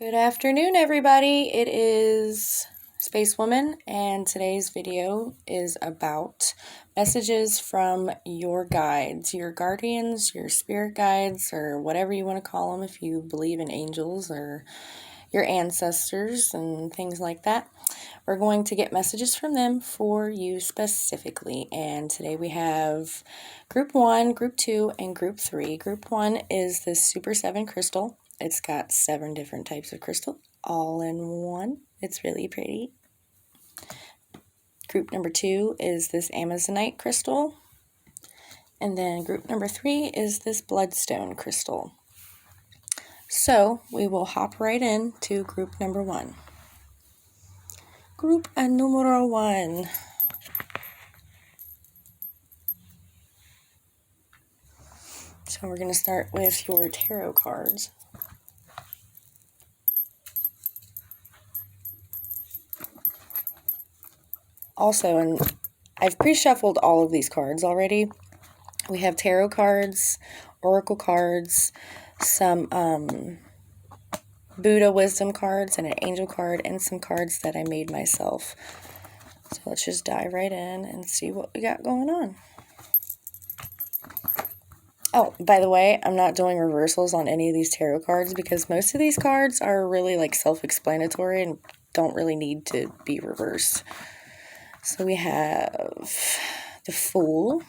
Good afternoon, everybody. It is SpaceWoman, and today's video is about messages from your guides, your guardians, your spirit guides, or whatever you want to call them if you believe in angels or your ancestors and things like that. We're going to get messages from them for you specifically, and today we have Group 1, Group 2, and Group 3. Group 1 is the Super 7 crystal. It's got 7 different types of crystal all in one. It's really pretty. Group number 2 is this Amazonite crystal. And then group number 3 is this bloodstone crystal. So we will hop right into group number 1. Group numero 1. So we're going to start with your tarot cards. Also, and I've pre-shuffled all of these cards already. We have tarot cards, oracle cards, some Buddha wisdom cards, and an angel card, and some cards that I made myself. So let's just dive right in and see what we got going on. Oh, by the way, I'm not doing reversals on any of these tarot cards because most of these cards are really like self-explanatory and don't really need to be reversed. So we have the Fool,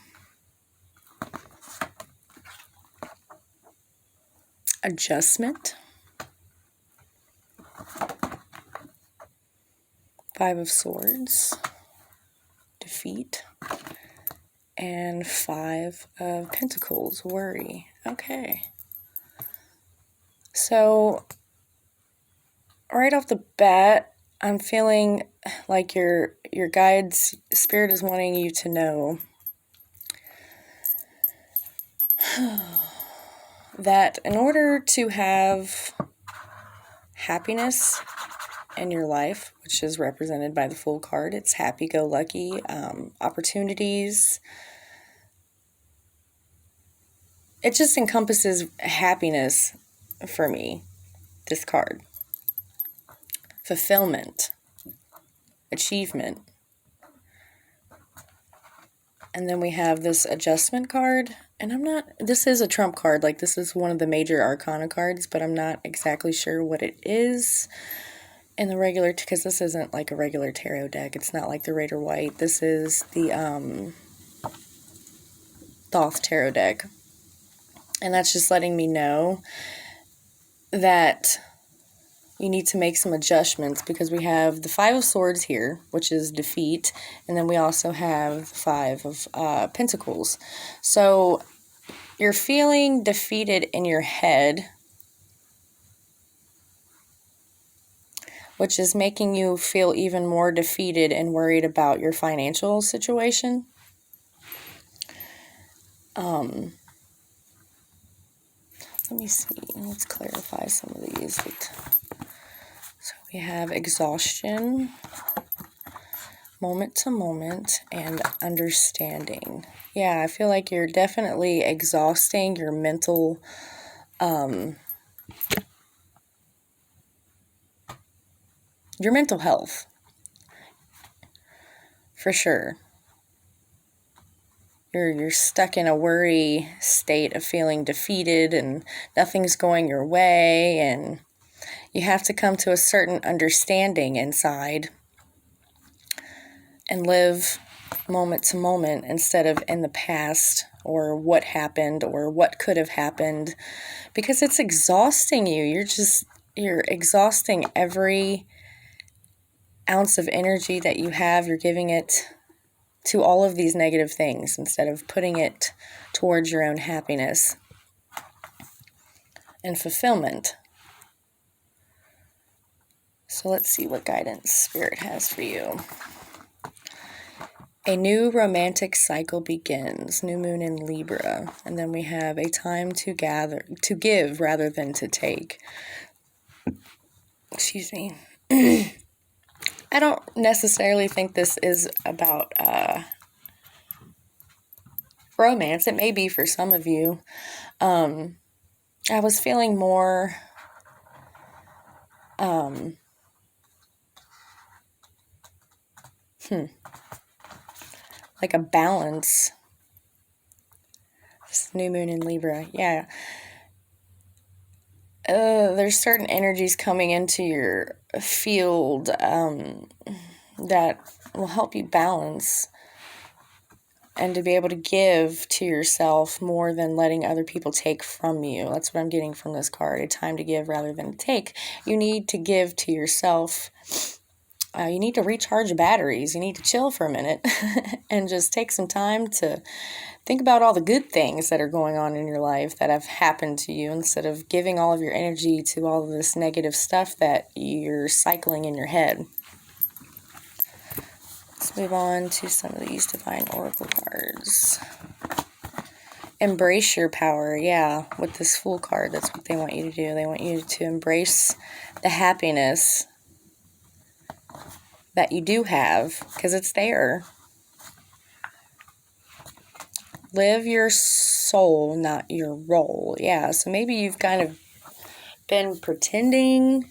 Adjustment, Five of Swords, Defeat, and Five of Pentacles, Worry. Okay. So right off the bat, I'm feeling like your guide's spirit is wanting you to know that in order to have happiness in your life, which is represented by the Fool card, it's happy-go-lucky, opportunities. It just encompasses happiness for me, this card. Fulfillment, achievement. And then we have this Adjustment card. And this is a trump card, like this is one of the major arcana cards, but I'm not exactly sure what it is in the regular, because this isn't like a regular tarot deck. It's not like the Rider White. This is the Thoth tarot deck. And that's just letting me know that you need to make some adjustments, because we have the Five of Swords here, which is defeat, and then we also have the Five of Pentacles. So you're feeling defeated in your head, which is making you feel even more defeated and worried about your financial situation. Let me see. Let's clarify some of these. So we have exhaustion, moment to moment, and understanding. Yeah, I feel like you're definitely exhausting your mental health, for sure. You're stuck in a worry state of feeling defeated and nothing's going your way, and you have to come to a certain understanding inside and live moment to moment instead of in the past or what happened or what could have happened, because it's exhausting you. You're exhausting every ounce of energy that you have. You're giving it to all of these negative things instead of putting it towards your own happiness and fulfillment. So let's see what guidance Spirit has for you. A new romantic cycle begins, new moon in Libra, and then we have a time to give rather than to take. Excuse me. I don't necessarily think this is about romance. It may be for some of you. I was feeling more Like a balance. This new moon in Libra. Yeah. There's certain energies coming into your field that will help you balance and to be able to give to yourself more than letting other people take from you. That's what I'm getting from this card. A time to give rather than to take. You need to give to yourself. You need to recharge your batteries. You need to chill for a minute and just take some time to think about all the good things that are going on in your life that have happened to you instead of giving all of your energy to all of this negative stuff that you're cycling in your head. Let's move on to some of these Divine Oracle cards. Embrace your power. Yeah, with this Fool card, that's what they want you to do. They want you to embrace the happiness that you do have, because it's there. Live your soul, not your role. Yeah, so maybe you've kind of been pretending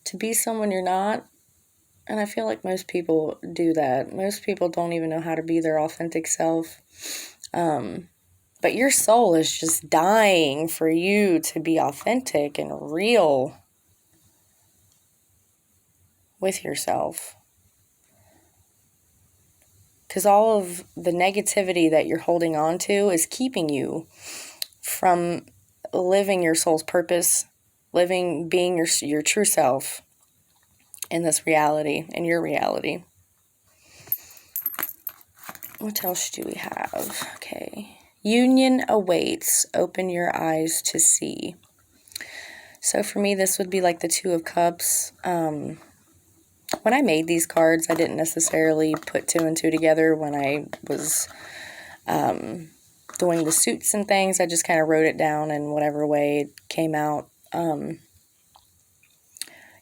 to be someone you're not. And I feel like most people do that. Most people don't even know how to be their authentic self. But your soul is just dying for you to be authentic and real with yourself. Because all of the negativity that you're holding on to is keeping you from living your soul's purpose, being your true self in this reality, in your reality. What else do we have? Okay. Union awaits. Open your eyes to see. So for me, this would be like the Two of Cups. When I made these cards, I didn't necessarily put two and two together when I was doing the suits and things. I just kind of wrote it down in whatever way it came out.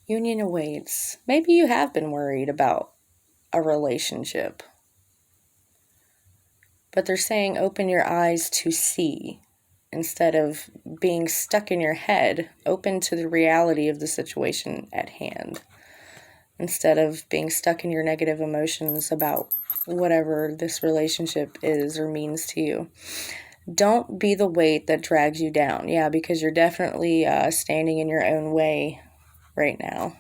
Union awaits. Maybe you have been worried about a relationship. But they're saying open your eyes to see. Instead of being stuck in your head, open to the reality of the situation at hand. Instead of being stuck in your negative emotions about whatever this relationship is or means to you. Don't be the weight that drags you down. Yeah, because you're definitely standing in your own way right now.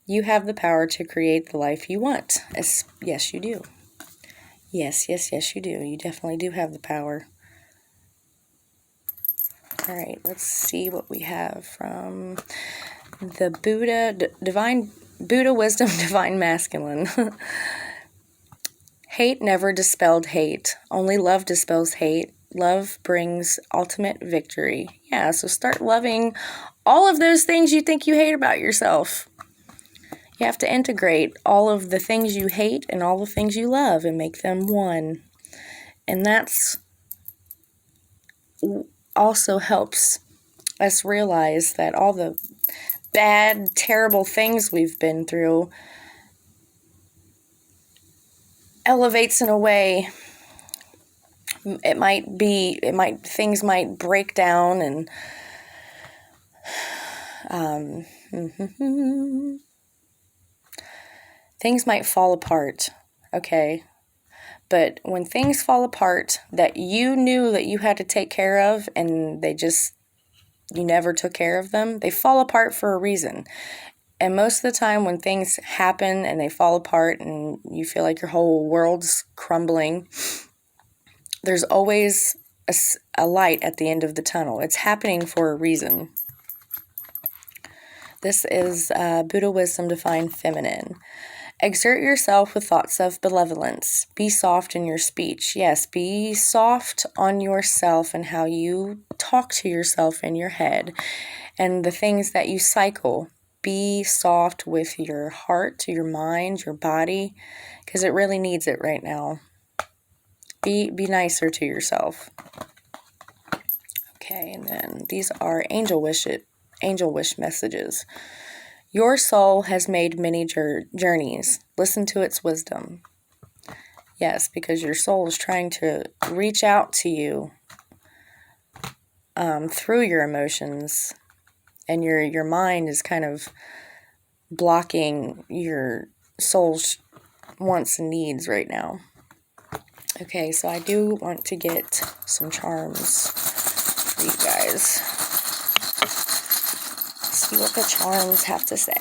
You have the power to create the life you want. Yes, you do. Yes, you do. You definitely do have the power. All right, let's see what we have from the Buddha Wisdom, Divine Masculine. Hate never dispelled hate. Only love dispels hate. Love brings ultimate victory. Yeah, so start loving all of those things you think you hate about yourself. You have to integrate all of the things you hate and all the things you love and make them one. And that's also helps us realize that all the bad, terrible things we've been through elevates in a way. Things might break down and things might fall apart, okay? But when things fall apart that you knew that you had to take care of and you never took care of them, they fall apart for a reason. And most of the time when things happen and they fall apart and you feel like your whole world's crumbling, there's always a light at the end of the tunnel. It's happening for a reason. This is Buddha Wisdom, Divine Feminine. Exert yourself with thoughts of benevolence. Be soft in your speech. Yes, be soft on yourself and how you talk to yourself in your head and the things that you cycle. Be soft with your heart, your mind, your body, because it really needs it right now. Be nicer to yourself. Okay, and then these are angel wish messages. Your soul has made many journeys. Listen to its wisdom. Yes, because your soul is trying to reach out to you through your emotions and your mind is kind of blocking your soul's wants and needs right now. Okay, so I do want to get some charms for you guys. See what the charms have to say.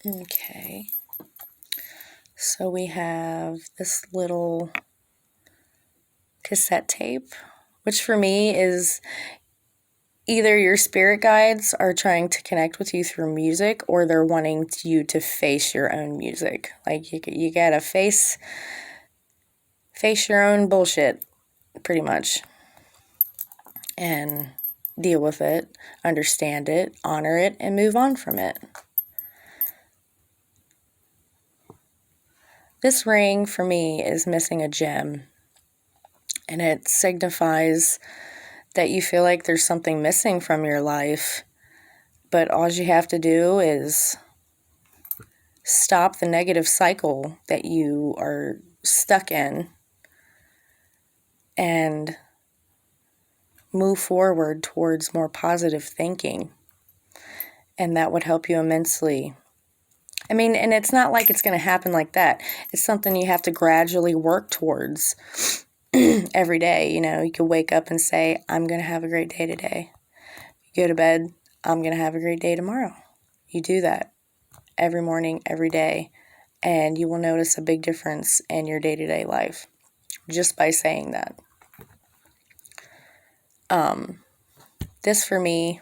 Okay, so we have this little cassette tape, which for me is either your spirit guides are trying to connect with you through music, or they're wanting you to face your own music. Like you gotta face your own bullshit, pretty much, and deal with it, understand it, honor it, and move on from it. This ring for me is missing a gem, and it signifies that you feel like there's something missing from your life, but all you have to do is stop the negative cycle that you are stuck in and move forward towards more positive thinking, and that would help you immensely. I mean, and it's not like it's going to happen like that. It's something you have to gradually work towards every day. You know, you can wake up and say, I'm going to have a great day today. You go to bed, I'm going to have a great day tomorrow. You do that every morning, every day, and you will notice a big difference in your day-to-day life just by saying that. This for me,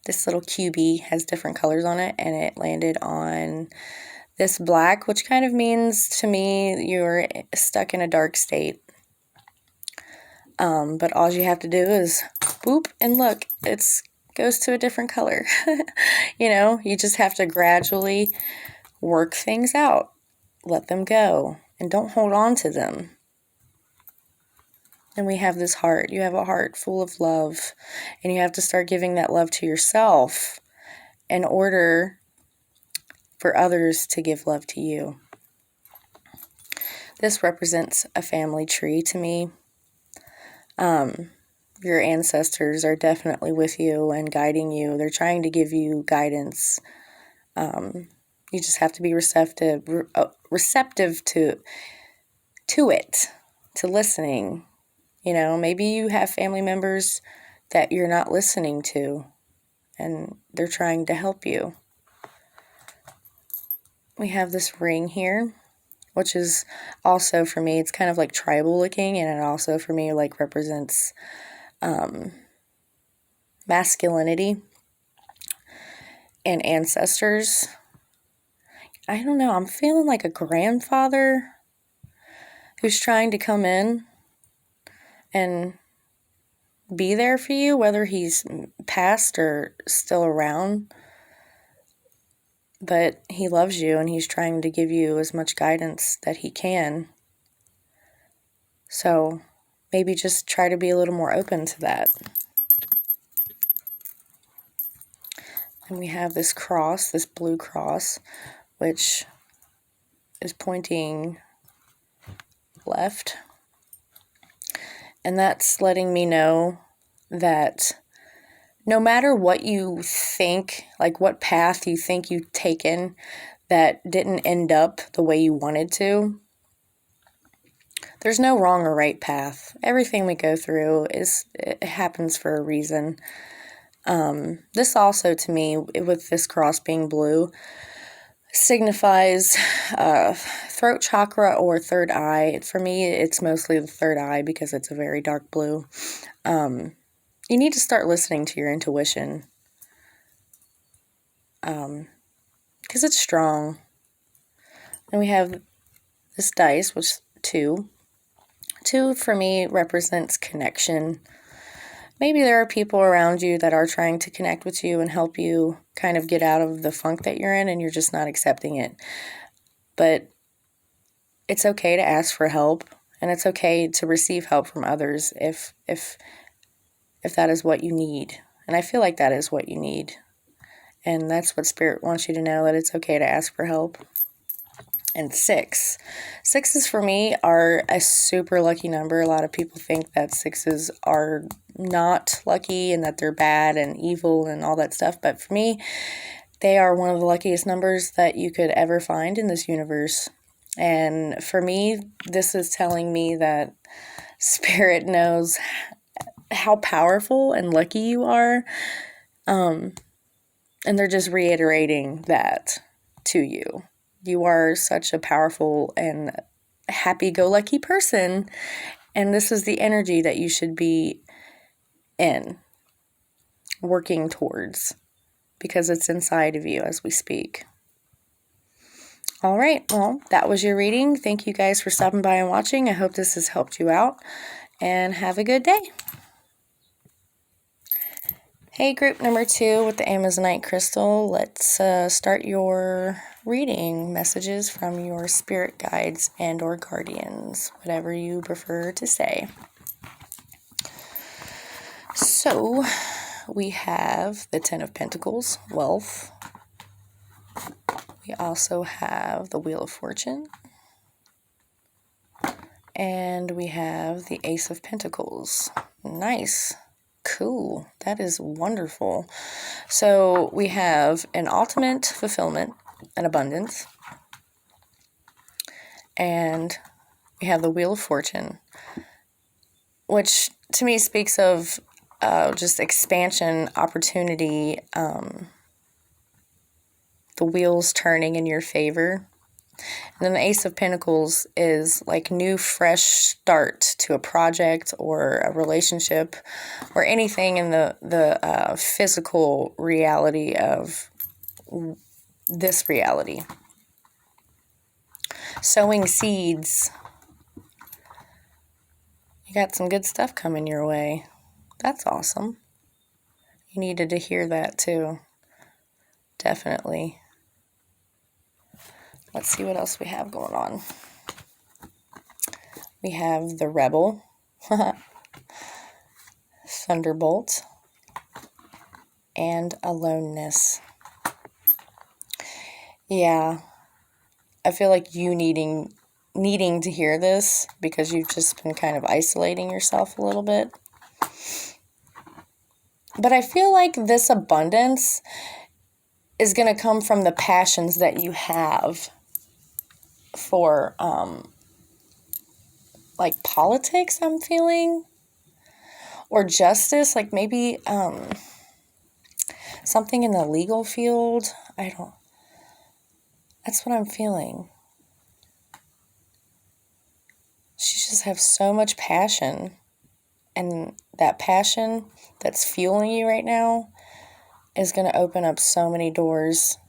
this little QB has different colors on it, and it landed on this black, which kind of means to me you're stuck in a dark state. But all you have to do is boop and look, it goes to a different color. You know, you just have to gradually work things out, let them go, and don't hold on to them. And we have this heart. You have a heart full of love, and you have to start giving that love to yourself in order for others to give love to you. This represents a family tree to me. Your ancestors are definitely with you and guiding you. They're trying to give you guidance. You just have to be receptive to it, to listening. You know, maybe you have family members that you're not listening to, and they're trying to help you. We have this ring here, which is also for me, it's kind of like tribal looking, and it also for me like represents masculinity and ancestors. I don't know, I'm feeling like a grandfather who's trying to come in and be there for you, whether he's passed or still around. But he loves you, and he's trying to give you as much guidance that he can. So maybe just try to be a little more open to that. And we have this cross, this blue cross, which is pointing left. And that's letting me know that no matter what you think, like what path you think you've taken that didn't end up the way you wanted to, there's no wrong or right path. Everything we go through it happens for a reason. This also, to me, with this cross being blue, signifies throat chakra or third eye. For me, it's mostly the third eye because it's a very dark blue. You need to start listening to your intuition because it's strong. And we have this dice, which is 2. 2 for me represents connection. Maybe there are people around you that are trying to connect with you and help you kind of get out of the funk that you're in, and you're just not accepting it. But it's okay to ask for help, and it's okay to receive help from others if that is what you need. And I feel like that is what you need. And that's what Spirit wants you to know, that it's okay to ask for help. and 6. 6s for me are a super lucky number. A lot of people think that 6s are not lucky and that they're bad and evil and all that stuff. But for me, they are one of the luckiest numbers that you could ever find in this universe. And for me, this is telling me that Spirit knows how powerful and lucky you are. And they're just reiterating that to you. You are such a powerful and happy-go-lucky person, and this is the energy that you should be in, working towards, because it's inside of you as we speak. All right, well, that was your reading. Thank you guys for stopping by and watching. I hope this has helped you out, and have a good day. Hey, group number 2 with the Amazonite crystal. Let's start your reading. Messages from your spirit guides and or guardians, whatever you prefer to say. So, we have the 10 of Pentacles, wealth. We also have the Wheel of Fortune. And we have the Ace of Pentacles. Nice. Cool. That is wonderful. So we have an ultimate fulfillment and abundance. And we have the Wheel of Fortune, which to me speaks of just expansion, opportunity, the wheels turning in your favor. And then the Ace of Pentacles is like new, fresh start to a project or a relationship or anything in the physical reality of this reality. Sowing seeds. You got some good stuff coming your way. That's awesome. You needed to hear that too. Definitely. Let's see what else we have going on. We have the Rebel, Thunderbolt, and Aloneness. Yeah, I feel like you needing to hear this because you've just been kind of isolating yourself a little bit. But I feel like this abundance is going to come from the passions that you have for like politics, I'm feeling, or justice, like maybe something in the legal field. That's what I'm feeling. She just have so much passion, and that passion that's fueling you right now is going to open up so many doors.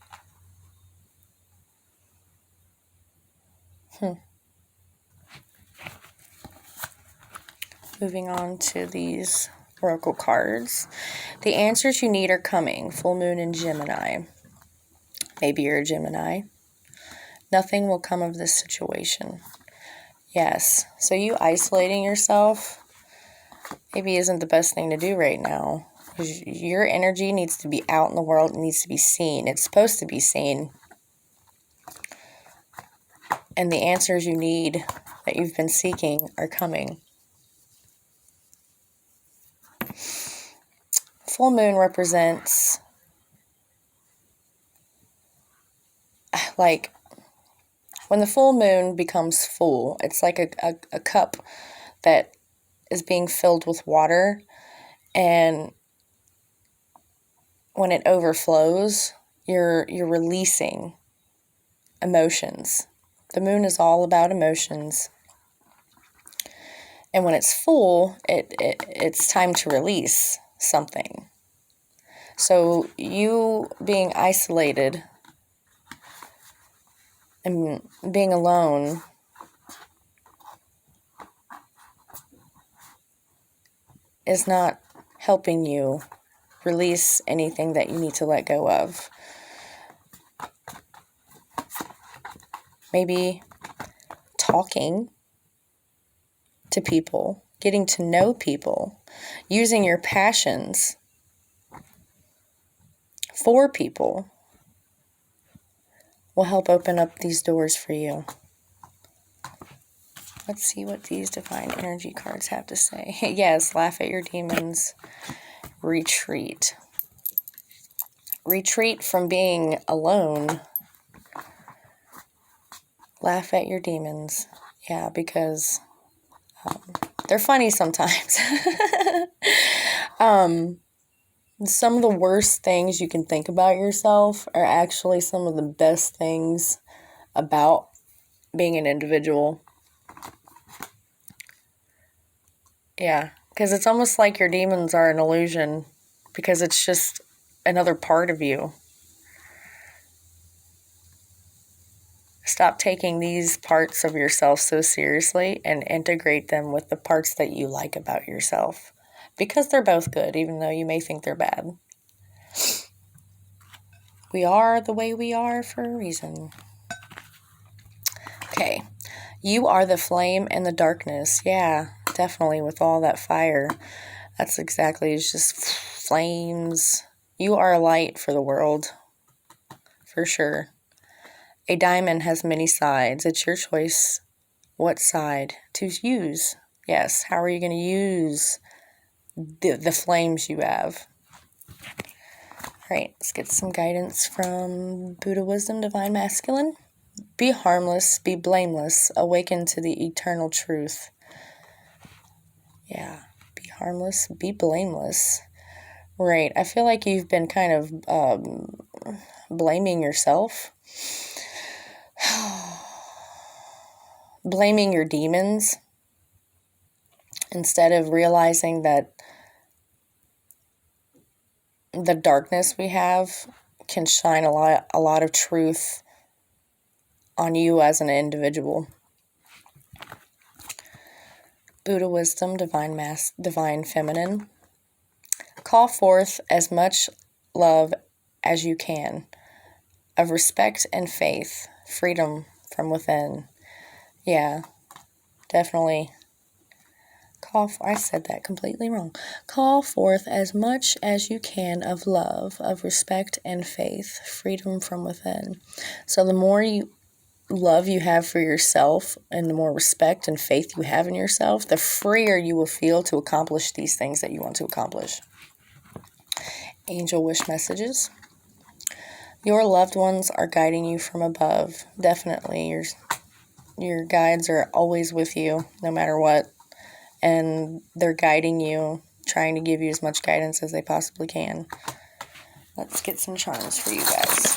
Moving on to these oracle cards. The answers you need are coming. Full moon in Gemini. Maybe you're a Gemini. Nothing will come of this situation. Yes. So you isolating yourself maybe isn't the best thing to do right now. Your energy needs to be out in the world. It needs to be seen. It's supposed to be seen. And the answers you need that you've been seeking are coming. Full moon represents like when the full moon becomes full, it's like a cup that is being filled with water, and when it overflows, you're releasing emotions. The moon is all about emotions. And when it's full, it's time to release something. So you being isolated and being alone is not helping you release anything that you need to let go of. Maybe talking to people, getting to know people, using your passions for people will help open up these doors for you. Let's see what these divine energy cards have to say. Yes, laugh at your demons. Retreat. Retreat from being alone. Laugh at your demons. Yeah, because they're funny sometimes. Some of the worst things you can think about yourself are actually some of the best things about being an individual. Yeah, because it's almost like your demons are an illusion, because it's just another part of you. Stop taking these parts of yourself so seriously and integrate them with the parts that you like about yourself, because they're both good, even though you may think they're bad. We are the way we are for a reason. Okay, you are the flame in the darkness. Yeah, definitely, with all that fire. That's exactly, it's just flames. You are a light for the world, for sure. A diamond has many sides. It's your choice what side to use. Yes, how are you going to use the flames you have? All right, let's get some guidance from Buddha Wisdom, Divine Masculine. Be harmless, be blameless, awaken to the eternal truth. Yeah, be harmless, be blameless. Right, I feel like you've been kind of blaming yourself. Blaming your demons instead of realizing that the darkness we have can shine a lot of truth on you as an individual. Buddha Wisdom, Divine Feminine. Call forth as much love as you can, of respect and faith, freedom from within. Yeah, definitely. I said that completely wrong. Call forth as much as you can of love, of respect and faith, freedom from within. So the more love you have for yourself and the more respect and faith you have in yourself, the freer you will feel to accomplish these things that you want to accomplish. Angel wish messages. Your loved ones are guiding you from above. Definitely, your guides are always with you, no matter what. And they're guiding you, trying to give you as much guidance as they possibly can. Let's get some charms for you guys.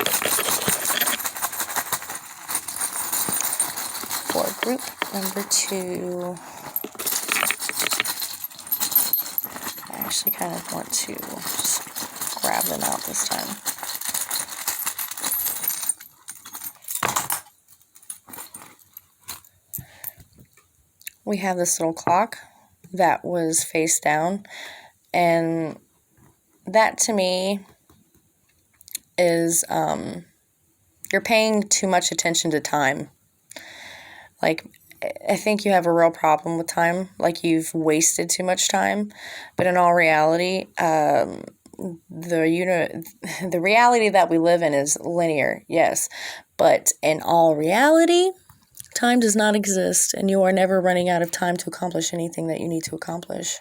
For group number 2, I actually kind of want to just grab them out this time. We have this little clock that was face down, and that to me is you're paying too much attention to time. Like, I think you have a real problem with time, like you've wasted too much time, but in all reality, the reality that we live in is linear, yes, but in all reality, time does not exist, and you are never running out of time to accomplish anything that you need to accomplish.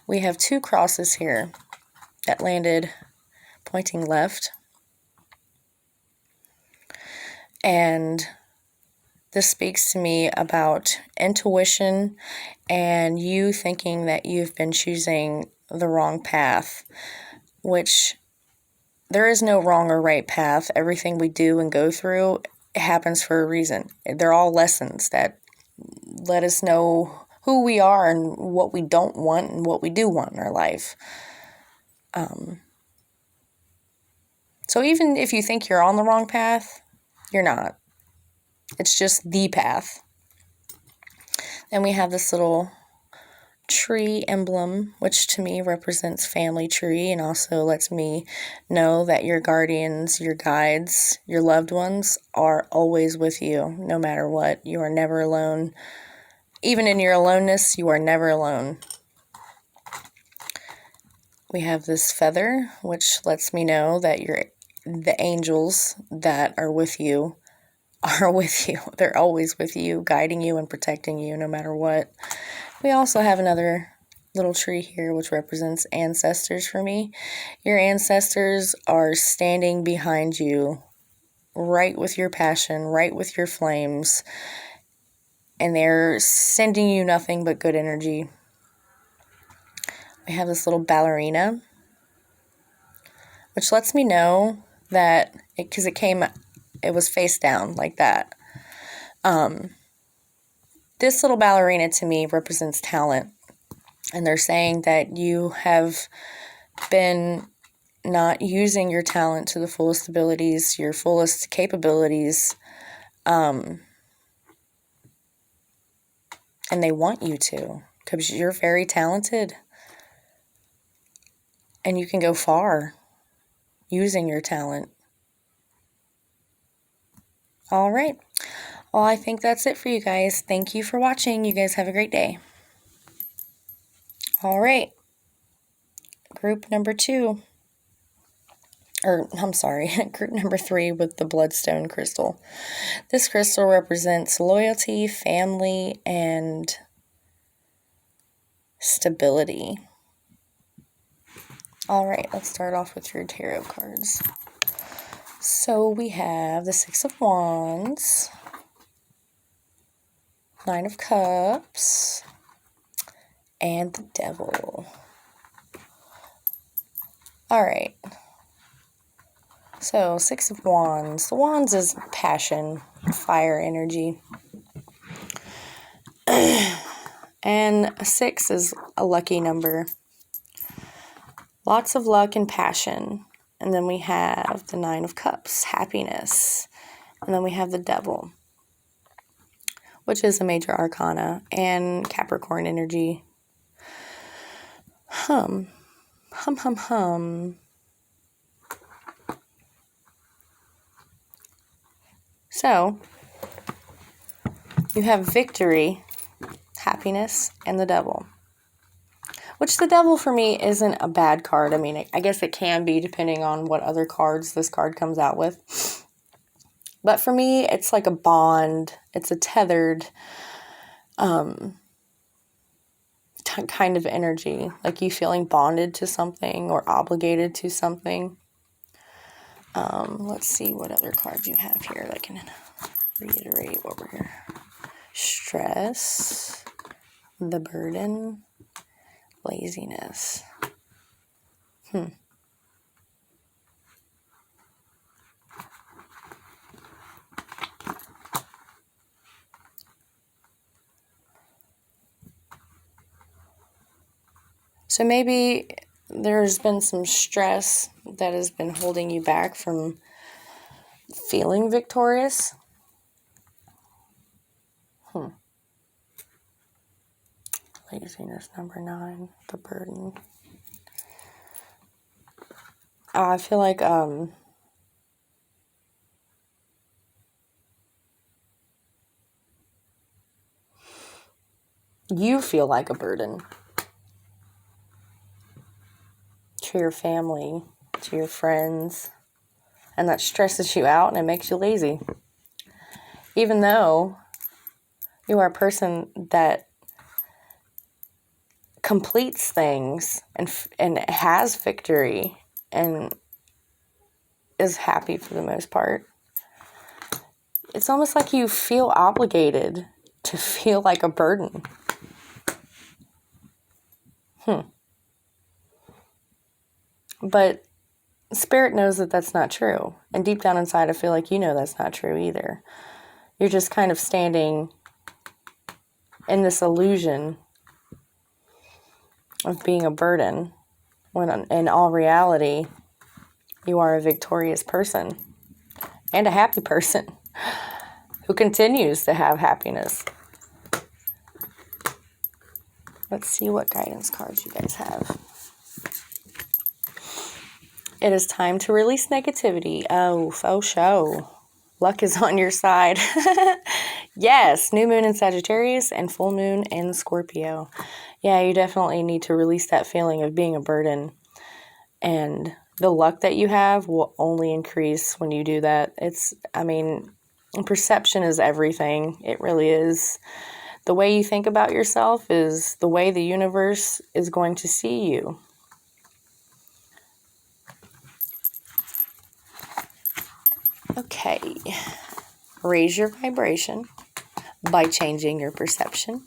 We have 2 crosses here that landed pointing left. And this speaks to me about intuition and you thinking that you've been choosing the wrong path, which there is no wrong or right path. Everything we do and go through happens for a reason. They're all lessons that let us know who we are and what we don't want and what we do want in our life. So even if you think you're on the wrong path, you're not. It's just the path. Then we have this little tree emblem, which to me represents family tree and also lets me know that your guardians, your guides, your loved ones are always with you, no matter what. You are never alone. Even in your aloneness, you are never alone. We have this feather, which lets me know that the angels that are with you are with you. They're always with you, guiding you and protecting you no matter what. We also have another little tree here, which represents ancestors for me. Your ancestors are standing behind you, right with your passion, right with your flames, and they're sending you nothing but good energy. We have this little ballerina, which lets me know that, because it was face down like that. This little ballerina to me represents talent. And they're saying that you have been not using your talent to the fullest abilities, your fullest capabilities. And they want you to, because you're very talented. And you can go far using your talent. All right. Well, I think that's it for you guys. Thank you for watching. You guys have a great day. All right. Group number 2. Group number 3 with the bloodstone crystal. This crystal represents loyalty, family, and stability. All right, let's start off with your tarot cards. So we have the 6 of Wands, 9 of Cups, and the Devil. All right. So 6 of Wands. The Wands is passion, fire energy. And a 6 is a lucky number. Lots of luck and passion. And then we have the 9 of Cups, happiness. And then we have the Devil, which is a major arcana, and Capricorn energy. Hum. So, you have victory, happiness, and the Devil. Which the Devil for me isn't a bad card. I mean, I guess it can be depending on what other cards this card comes out with. But for me, it's like a bond. It's a tethered kind of energy. Like you feeling bonded to something or obligated to something. Let's see what other cards you have here that can reiterate what we're here. Stress, the burden, laziness. So maybe there's been some stress that has been holding you back from feeling victorious. Laziness, number 9, the burden. I feel like you feel like a burden to your family, to your friends, and that stresses you out and it makes you lazy. Even though you are a person that completes things and has victory and is happy for the most part, it's almost like you feel obligated to feel like a burden. But Spirit knows that that's not true. And deep down inside, I feel like you know that's not true either. You're just kind of standing in this illusion of being a burden, when in all reality, you are a victorious person and a happy person who continues to have happiness. Let's see what guidance cards you guys have. It is time to release negativity. Oh, faux show. Luck is on your side. Yes, new moon in Sagittarius and full moon in Scorpio. Yeah, you definitely need to release that feeling of being a burden and the luck that you have will only increase when you do that. Perception is everything. It really is. The way you think about yourself is the way the universe is going to see you. Okay. Raise your vibration by changing your perception.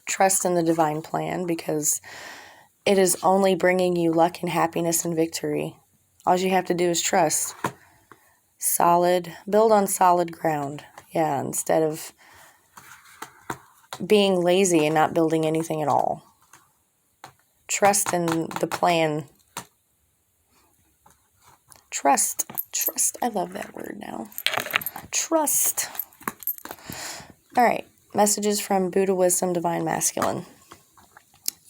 Trust in the divine plan, because it is only bringing you luck and happiness and victory. All you have to do is trust. Build on solid ground. Yeah, instead of being lazy and not building anything at all. Trust in the plan. Trust. I love that word now. Trust. All right. Messages from Buddha Wisdom, Divine Masculine.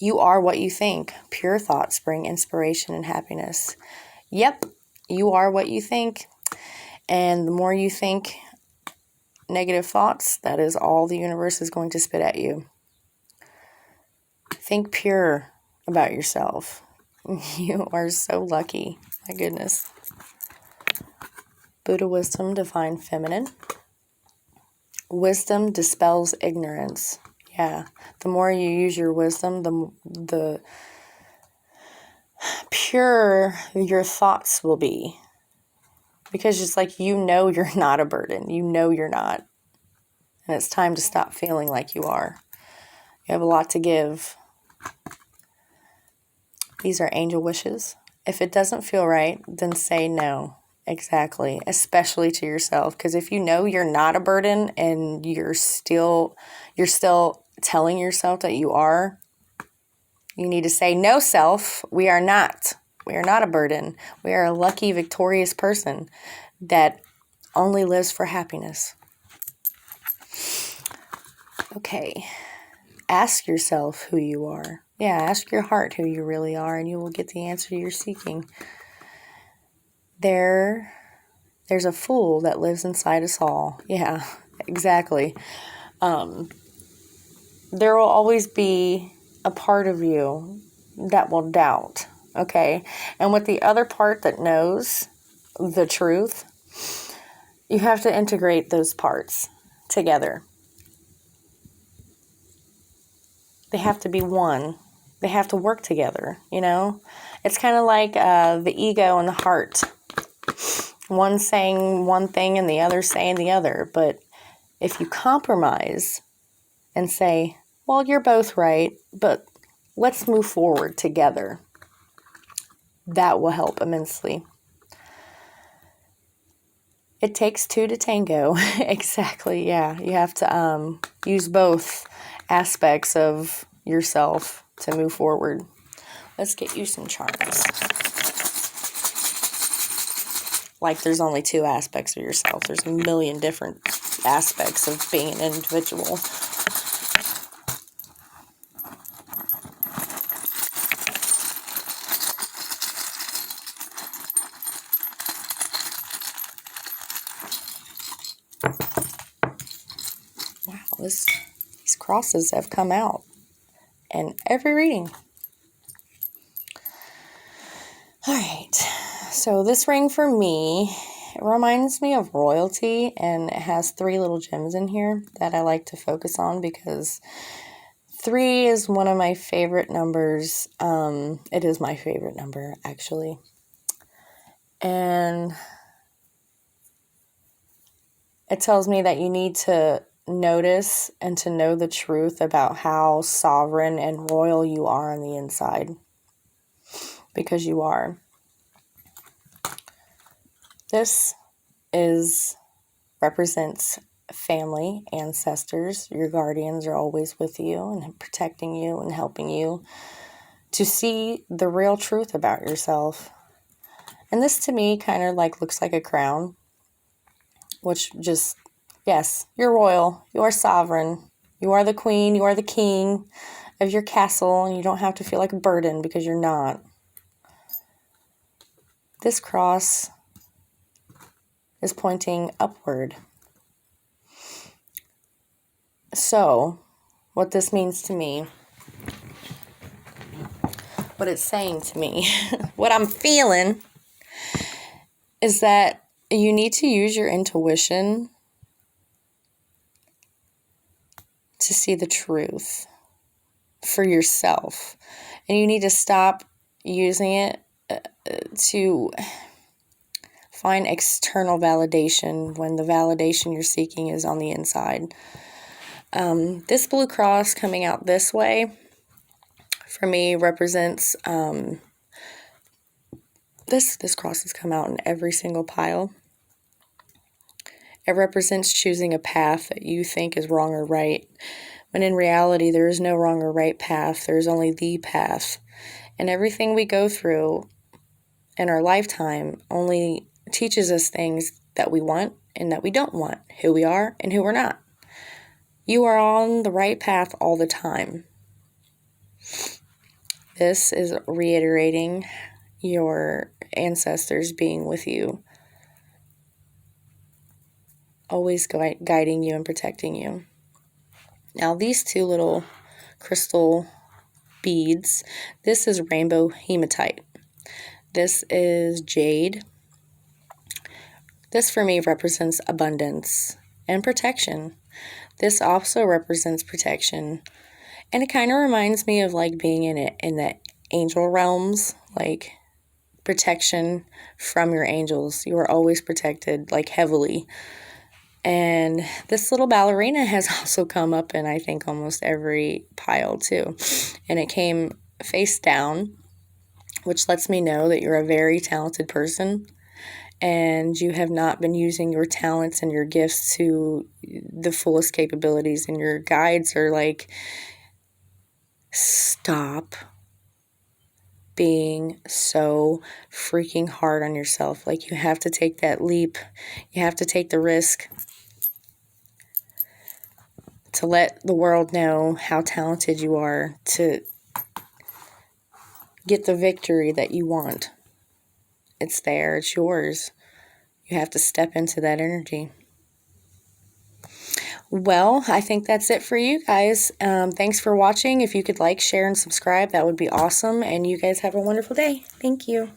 You are what you think. Pure thoughts bring inspiration and happiness. Yep, you are what you think. And the more you think negative thoughts, that is all the universe is going to spit at you. Think pure about yourself. You are so lucky. My goodness. Buddha Wisdom, Divine Feminine. Wisdom dispels ignorance. Yeah, the more you use your wisdom, the pure your thoughts will be. Because it's like, you're not a burden. You're not. And it's time to stop feeling like you are. You have a lot to give. These are angel wishes. If it doesn't feel right, then say no. Exactly. Especially to yourself. Because if you know you're not a burden and you're still telling yourself that you are, you need to say, no, self, we are not. We are not a burden. We are a lucky, victorious person that only lives for happiness. Okay. Ask yourself who you are. Yeah, ask your heart who you really are, and you will get the answer you're seeking. There's a fool that lives inside us all. Yeah, exactly. There will always be a part of you that will doubt, okay? And with the other part that knows the truth, you have to integrate those parts together. They have to be one. They have to work together, It's kind of like the ego and the heart. One saying one thing and the other saying the other. But if you compromise and say, well, you're both right, but let's move forward together, that will help immensely. It takes two to tango. Exactly, yeah. You have to use both aspects of yourself to move forward. Let's get you some charms. Like there's only two aspects of yourself. There's a million different aspects of being an individual. Wow, these crosses have come out in every reading. All right, so this ring for me, it reminds me of royalty, and it has 3 little gems in here that I like to focus on because 3 is one of my favorite numbers. It is my favorite number, actually. And it tells me that you need to notice and to know the truth about how sovereign and royal you are on the inside. Because you are. This represents family, ancestors. Your guardians are always with you and protecting you and helping you to see the real truth about yourself. And this to me kind of looks like a crown, which just, yes, you're royal, you are sovereign, you are the queen, you are the king of your castle, and you don't have to feel like a burden because you're not. This cross is pointing upward. So, what this means to me, what it's saying to me, what I'm feeling is that you need to use your intuition to see the truth for yourself. And you need to stop using it to find external validation when the validation you're seeking is on the inside. This blue cross coming out this way, for me, represents, this cross has come out in every single pile. It represents choosing a path that you think is wrong or right, when in reality there is no wrong or right path. There is only the path. And everything we go through in our lifetime only teaches us things that we want and that we don't want, who we are and who we're not. You are on the right path all the time. This is reiterating your ancestors being with you, always guiding you and protecting you. Now, these two little crystal beads, this is rainbow hematite. This is jade. This for me represents abundance and protection. This also represents protection. And it kind of reminds me of like being in the angel realms, like protection from your angels. You are always protected, like heavily. And this little ballerina has also come up in, I think, almost every pile too. And it came face down, which lets me know that you're a very talented person and you have not been using your talents and your gifts to the fullest capabilities. And your guides are like, stop being so freaking hard on yourself. Like, you have to take that leap. You have to take the risk to let the world know how talented you are, to get the victory that you want. It's there. It's yours. You have to step into that energy. Well, I think that's it for you guys. Thanks for watching. If you could like, share, and subscribe, that would be awesome. And you guys have a wonderful day. Thank you.